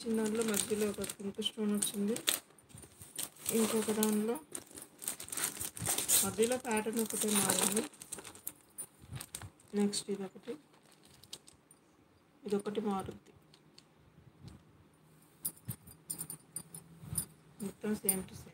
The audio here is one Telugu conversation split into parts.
చిన్న దాంట్లో మధ్యలో ఒక పింక్ స్టోన్ వచ్చింది. ఇంకొక దానిలో మధ్యలో ప్యాటర్న్ ఒకటే మారింది. నెక్స్ట్ ఇదొకటి మారుద్ది. మొత్తం సేమ్ టు సేమ్.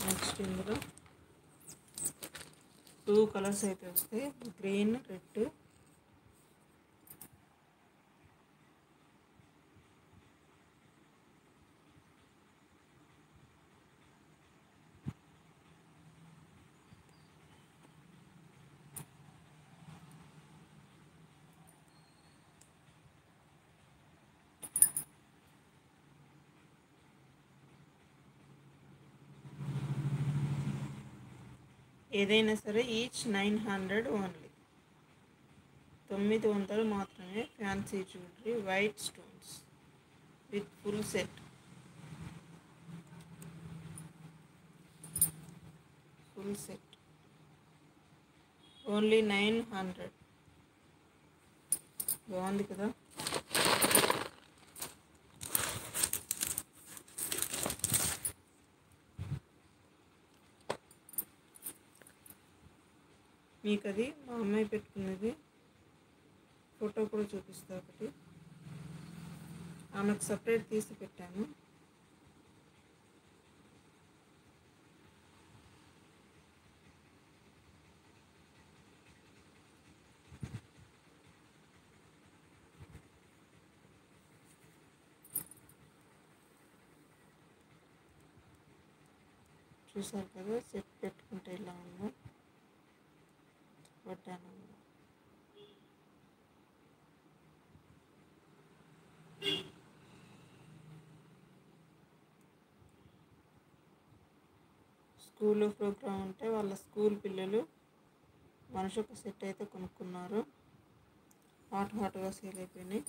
నెక్స్ట్ ఇందులో 2 కలర్స్ అయితే వస్తాయి, గ్రీన్, రెడ్. ఏదైనా సరే ఈచ్ 900 ఓన్లీ. 900 మాత్రమే. Fancy jewellery, white stones with full set. Only 900. బాగుంది కదా. మీకు అది మా అమ్మాయి పెట్టుకున్నది ఫోటో కూడా చూపిస్తా. ఒకటి ఆమెకు సపరేట్ తీసి పెట్టాను. చూసారు కదా, సెట్ పెట్టుకుంటే ఇలా ఉందో వడ్డాను. స్కూల్లో ప్రోగ్రామ్ ఉంటే వాళ్ళ స్కూల్ పిల్లలు మనిషి ఒక సెట్ అయితే కొనుక్కున్నారు. హాట్గా సేల్ అయిపోయినాయి.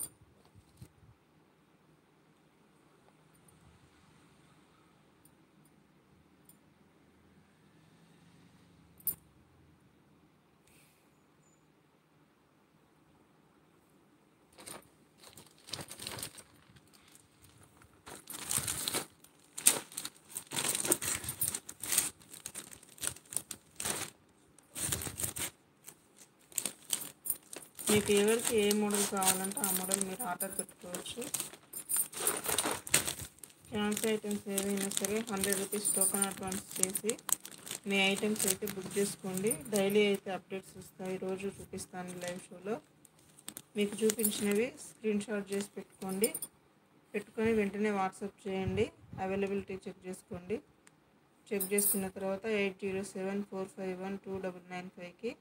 మీకు ఎవరికి ఏ మోడల్ కావాలంటే ఆ మోడల్ మీరు ఆర్డర్ పెట్టుకోవచ్చు. ఫ్యాన్సీ ఐటమ్స్ ఏదైనా సరే 100 రూపీస్ టోకెన్ అడ్వాన్స్ చేసి మీ ఐటమ్స్ అయితే బుక్ చేసుకోండి. డైలీ అయితే అప్డేట్స్ వస్తాయి. రోజు చూపిస్తాను లైవ్ షోలో. మీకు చూపించినవి స్క్రీన్ షాట్ చేసి పెట్టుకొని వెంటనే వాట్సాప్ చేయండి. అవైలబిలిటీ చెక్ చేసుకోండి. చెక్ చేసుకున్న తర్వాత 8074512995కి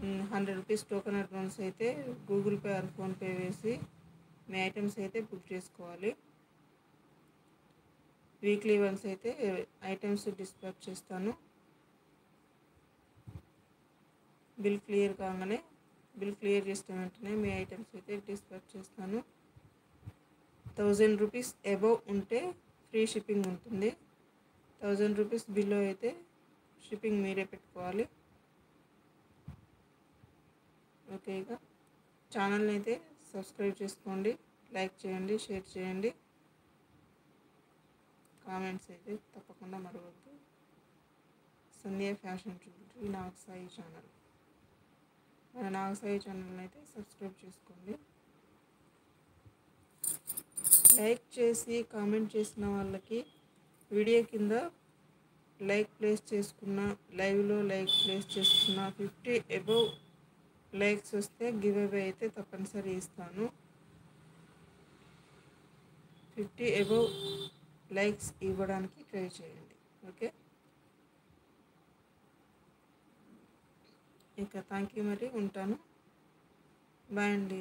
100 రూపీస్ టోకెన్ అడ్వాన్స్ అయితే గూగుల్ పే ఆర్ ఫోన్పే వేసి మీ ఐటమ్స్ అయితే బుక్ చేసుకోవాలి. వీక్లీ వన్స్ అయితే ఐటమ్స్ డిస్పాచ్ చేస్తాను. బిల్ క్లియర్ చేసిన వెంటనే మీ ఐటమ్స్ అయితే డిస్పాచ్ చేస్తాను. 1000 రూపీస్ అబవ్ ఉంటే ఫ్రీ షిప్పింగ్ ఉంటుంది. 1000 రూపీస్ బిల్లో అయితే షిప్పింగ్ మీరే పెట్టుకోవాలి. ఓకే, ఇక ఛానల్ని అయితే సబ్స్క్రైబ్ చేసుకోండి, లైక్ చేయండి, షేర్ చేయండి, కామెంట్స్ అయితే తప్పకుండా మరవద్దు. సంధ్య ఫ్యాషన్ జ్యువెలరీ నాగసాయి ఛానల్. మన నాగసాయి ఛానల్ని అయితే సబ్స్క్రైబ్ చేసుకోండి. లైక్ చేసి కామెంట్ చేసిన వాళ్ళకి వీడియో కింద లైవ్లో లైక్ ప్లేస్ చేసుకున్న 50 అబవ్ లైక్స్ వస్తే గివ్ అవే అయితే తప్పనిసరి ఇస్తాను. 50 అబవ్ లైక్స్ ఇవ్వడానికి ట్రై చేయండి. ఓకే, ఇక థ్యాంక్ యూ. మరి ఉంటాను. బాయ్ అండి.